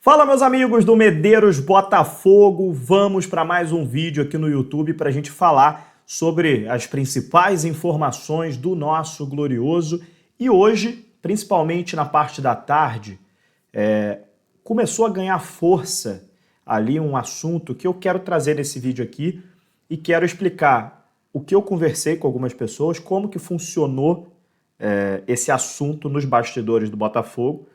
Fala, meus amigos do Medeiros Botafogo, vamos para mais um vídeo aqui no YouTube para a gente falar sobre as principais informações do nosso glorioso. E hoje, principalmente na parte da tarde, começou a ganhar força ali um assunto que eu quero trazer nesse vídeo aqui e quero explicar o que eu conversei com algumas pessoas, como que funcionou esse assunto nos bastidores do Botafogo,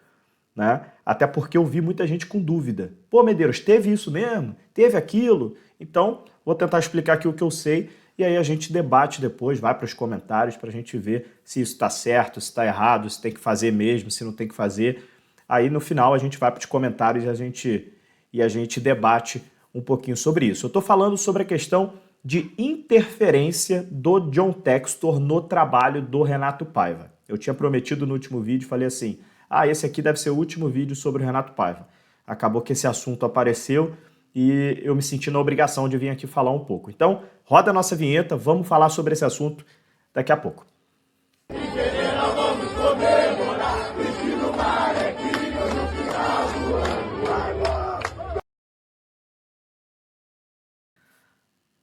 né? Até porque eu vi muita gente com dúvida. Pô, Medeiros, teve isso mesmo? Teve aquilo? Então, vou tentar explicar aqui o que eu sei e aí a gente debate depois, vai para os comentários para a gente ver se isso está certo, se está errado, se tem que fazer mesmo, se não tem que fazer. Aí no final a gente vai para os comentários e a gente debate um pouquinho sobre isso. Eu estou falando sobre a questão de interferência do John Textor no trabalho do Renato Paiva. Eu tinha prometido no último vídeo, falei assim, esse aqui deve ser o último vídeo sobre o Renato Paiva. Acabou que esse assunto apareceu e eu me senti na obrigação de vir aqui falar um pouco. Então, roda a nossa vinheta, vamos falar sobre esse assunto daqui a pouco.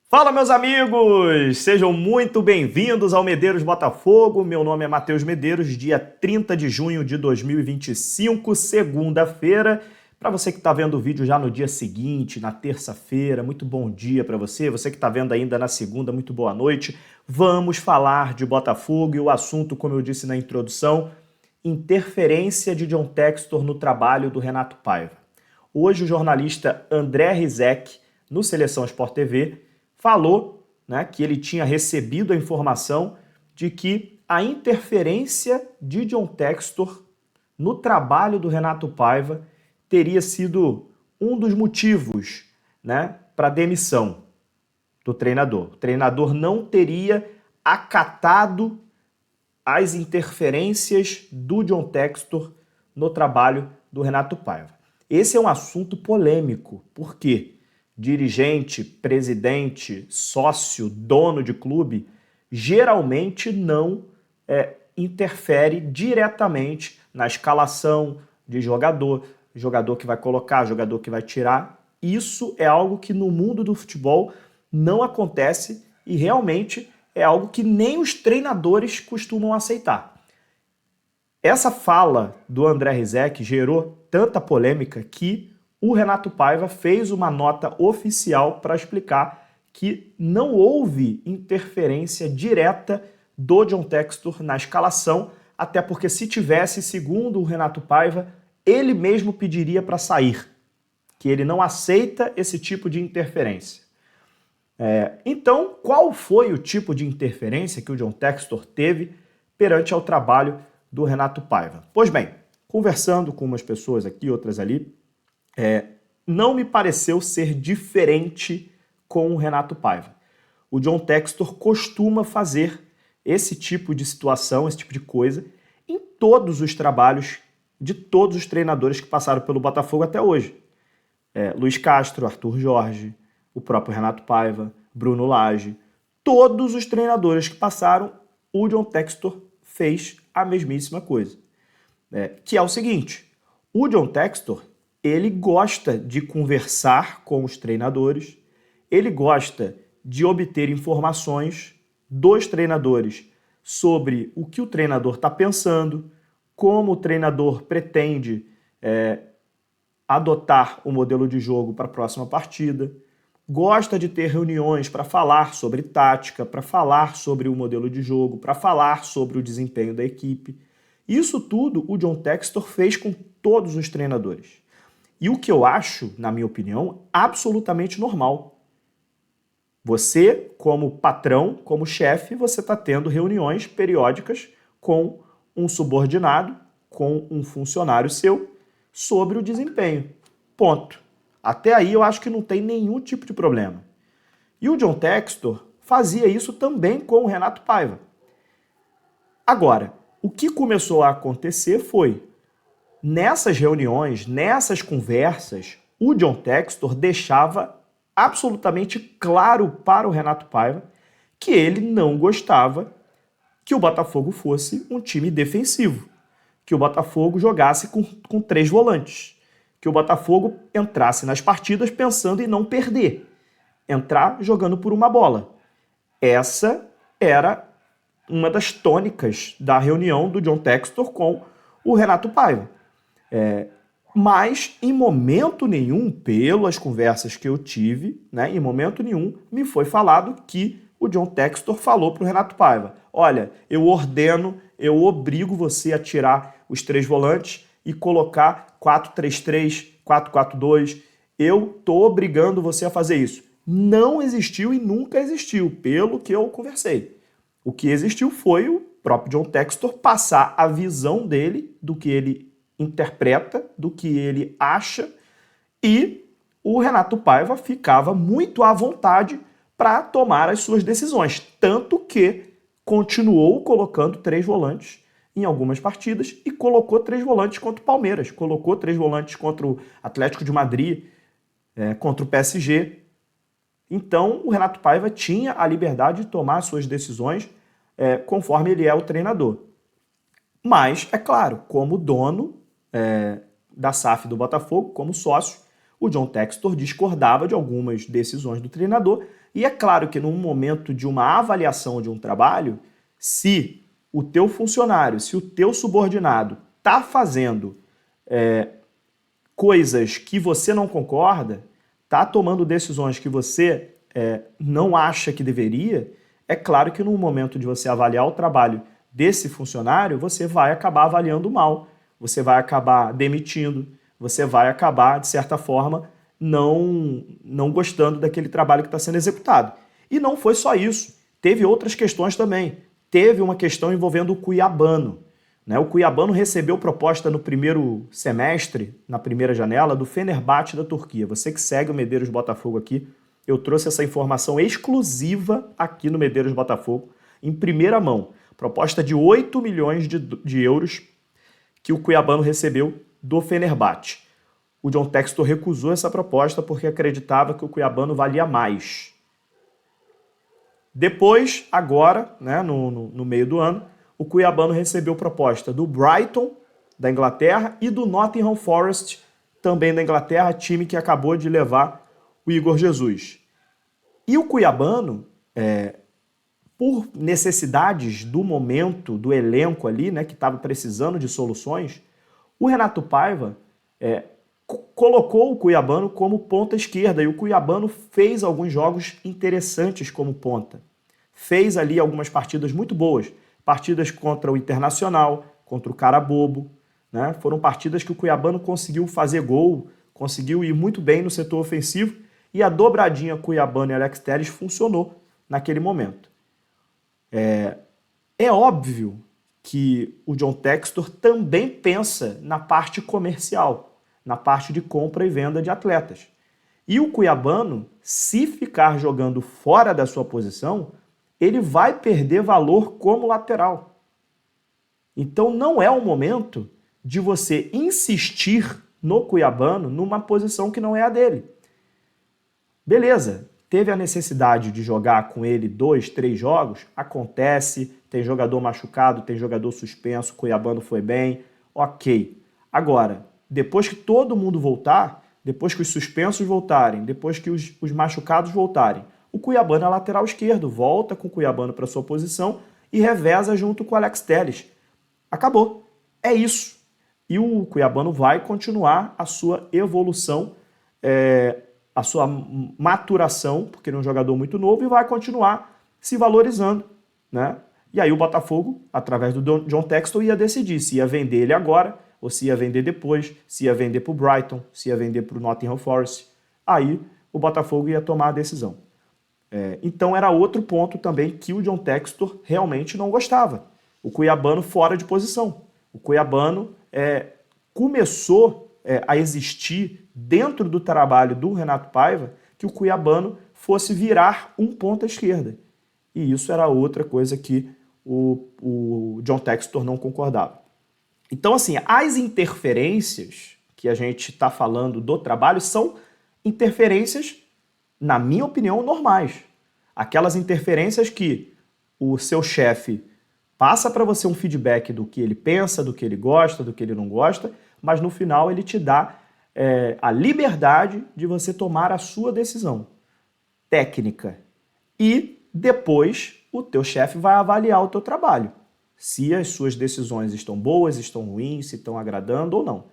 Fala, meus amigos! Sejam muito bem-vindos ao Medeiros Botafogo. Meu nome é Matheus Medeiros, dia 30 de junho de 2025, segunda-feira. Para você que está vendo o vídeo já no dia seguinte, na terça-feira, muito bom dia para você. Você que está vendo ainda na segunda, muito boa noite. Vamos falar de Botafogo e o assunto, como eu disse na introdução, interferência de John Textor no trabalho do Renato Paiva. Hoje o jornalista André Rizek, no Seleção Sport TV, falou, né, que ele tinha recebido a informação de que a interferência de John Textor no trabalho do Renato Paiva teria sido um dos motivos, né, para a demissão do treinador. O treinador não teria acatado as interferências do John Textor no trabalho do Renato Paiva. Esse é um assunto polêmico, por quê? Dirigente, presidente, sócio, dono de clube, geralmente não interfere diretamente na escalação de jogador que vai colocar, jogador que vai tirar. Isso é algo que no mundo do futebol não acontece e realmente é algo que nem os treinadores costumam aceitar. Essa fala do André Rizek gerou tanta polêmica que o Renato Paiva fez uma nota oficial para explicar que não houve interferência direta do John Textor na escalação, até porque se tivesse, segundo o Renato Paiva, ele mesmo pediria para sair, que ele não aceita esse tipo de interferência. Então, qual foi o tipo de interferência que o John Textor teve perante ao trabalho do Renato Paiva? Pois bem, conversando com umas pessoas aqui, outras ali, não me pareceu ser diferente com o Renato Paiva. O John Textor costuma fazer esse tipo de situação, esse tipo de coisa, em todos os trabalhos de todos os treinadores que passaram pelo Botafogo até hoje. Luiz Castro, Arthur Jorge, o próprio Renato Paiva, Bruno Lage, todos os treinadores que passaram, o John Textor fez a mesmíssima coisa. Que é o seguinte, o John Textor, ele gosta de conversar com os treinadores, ele gosta de obter informações dos treinadores sobre o que o treinador está pensando, como o treinador pretende adotar o modelo de jogo para a próxima partida, gosta de ter reuniões para falar sobre tática, para falar sobre o modelo de jogo, para falar sobre o desempenho da equipe. Isso tudo o John Textor fez com todos os treinadores. E o que eu acho, na minha opinião, absolutamente normal. Você, como patrão, como chefe, você está tendo reuniões periódicas com um subordinado, com um funcionário seu, sobre o desempenho. Ponto. Até aí eu acho que não tem nenhum tipo de problema. E o John Textor fazia isso também com o Renato Paiva. Agora, o que começou a acontecer foi, nessas reuniões, nessas conversas, o John Textor deixava absolutamente claro para o Renato Paiva que ele não gostava que o Botafogo fosse um time defensivo, que o Botafogo jogasse com 3 volantes, que o Botafogo entrasse nas partidas pensando em não perder, entrar jogando por uma bola. Essa era uma das tônicas da reunião do John Textor com o Renato Paiva. Mas, em momento nenhum, pelas conversas que eu tive, em momento nenhum, me foi falado que o John Textor falou para o Renato Paiva: olha, eu ordeno, eu obrigo você a tirar os 3 volantes e colocar 4-3-3, 4-4-2. Eu estou obrigando você a fazer isso. Não existiu e nunca existiu, pelo que eu conversei. O que existiu foi o próprio John Textor passar a visão dele, do que ele interpreta, do que ele acha, e o Renato Paiva ficava muito à vontade para tomar as suas decisões, tanto que continuou colocando 3 volantes em algumas partidas e colocou 3 volantes contra o Palmeiras, colocou 3 volantes contra o Atlético de Madrid, contra o PSG. Então, o Renato Paiva tinha a liberdade de tomar suas decisões conforme ele é o treinador. Mas, é claro, como dono da SAF do Botafogo, como sócio, o John Textor discordava de algumas decisões do treinador. E é claro que num momento de uma avaliação de um trabalho, se o teu funcionário, se o teu subordinado está fazendo coisas que você não concorda, está tomando decisões que você não acha que deveria, é claro que no momento de você avaliar o trabalho desse funcionário, você vai acabar avaliando mal, você vai acabar demitindo, você vai acabar, de certa forma, não gostando daquele trabalho que está sendo executado. E não foi só isso, teve outras questões também. Teve uma questão envolvendo o Cuiabano. O Cuiabano recebeu proposta no primeiro semestre, na primeira janela, do Fenerbahçe da Turquia. Você que segue o Medeiros Botafogo aqui, eu trouxe essa informação exclusiva aqui no Medeiros Botafogo, em primeira mão. Proposta de 8 milhões de euros que o Cuiabano recebeu do Fenerbahçe. O John Textor recusou essa proposta porque acreditava que o Cuiabano valia mais. Depois, agora, no meio do ano, o Cuiabano recebeu proposta do Brighton, da Inglaterra, e do Nottingham Forest, também da Inglaterra, time que acabou de levar o Igor Jesus. E o Cuiabano, por necessidades do momento, do elenco ali, que estava precisando de soluções, o Renato Paiva colocou o Cuiabano como ponta esquerda, e o Cuiabano fez alguns jogos interessantes como ponta. Fez ali algumas partidas muito boas, partidas contra o Internacional, contra o Carabobo, Foram partidas que o Cuiabano conseguiu fazer gol, conseguiu ir muito bem no setor ofensivo, e a dobradinha Cuiabano e Alex Telles funcionou naquele momento. É óbvio que o John Textor também pensa na parte comercial, na parte de compra e venda de atletas. E o Cuiabano, se ficar jogando fora da sua posição, ele vai perder valor como lateral. Então não é o momento de você insistir no Cuiabano numa posição que não é a dele. Beleza, teve a necessidade de jogar com ele 2, 3 jogos, acontece, tem jogador machucado, tem jogador suspenso, o Cuiabano foi bem, ok. Agora, depois que todo mundo voltar, depois que os suspensos voltarem, depois que os machucados voltarem, o Cuiabano é lateral esquerdo, volta com o Cuiabano para sua posição e reveza junto com o Alex Telles. Acabou. É isso. E o Cuiabano vai continuar a sua evolução, a sua maturação, porque ele é um jogador muito novo, e vai continuar se valorizando, E aí o Botafogo, através do John Textor, ia decidir se ia vender ele agora, ou se ia vender depois, se ia vender para o Brighton, se ia vender para o Nottingham Forest. Aí o Botafogo ia tomar a decisão. Então era outro ponto também que o John Textor realmente não gostava. O Cuiabano fora de posição. O Cuiabano começou a existir dentro do trabalho do Renato Paiva que o Cuiabano fosse virar um ponta esquerda. E isso era outra coisa que o John Textor não concordava. Então, assim, as interferências que a gente está falando do trabalho são interferências, na minha opinião, normais. Aquelas interferências que o seu chefe passa para você um feedback do que ele pensa, do que ele gosta, do que ele não gosta, mas no final ele te dá a liberdade de você tomar a sua decisão técnica. E depois o teu chefe vai avaliar o teu trabalho. Se as suas decisões estão boas, estão ruins, se estão agradando ou não.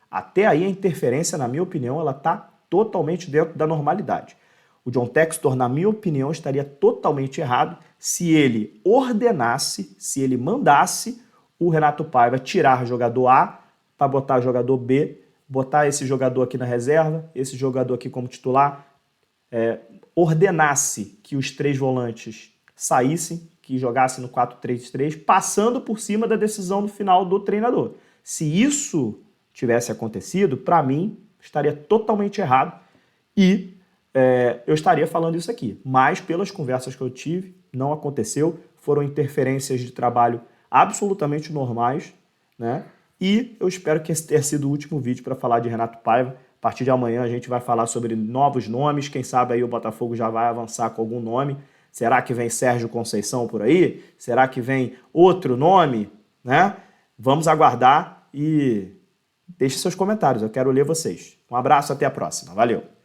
Até aí a interferência, na minha opinião, ela está totalmente dentro da normalidade. O John Textor, na minha opinião, estaria totalmente errado se ele ordenasse, se ele mandasse o Renato Paiva tirar jogador A para botar jogador B, botar esse jogador aqui na reserva, esse jogador aqui como titular, ordenasse que os 3 volantes saíssem, que jogassem no 4-3-3, passando por cima da decisão no final do treinador. Se isso tivesse acontecido, para mim, estaria totalmente errado e eu estaria falando isso aqui. Mas, pelas conversas que eu tive, não aconteceu. Foram interferências de trabalho absolutamente normais, né? E eu espero que esse tenha sido o último vídeo para falar de Renato Paiva. A partir de amanhã a gente vai falar sobre novos nomes. Quem sabe aí o Botafogo já vai avançar com algum nome. Será que vem Sérgio Conceição por aí? Será que vem outro nome? Né? Vamos aguardar e deixe seus comentários. Eu quero ler vocês. Um abraço, até a próxima. Valeu!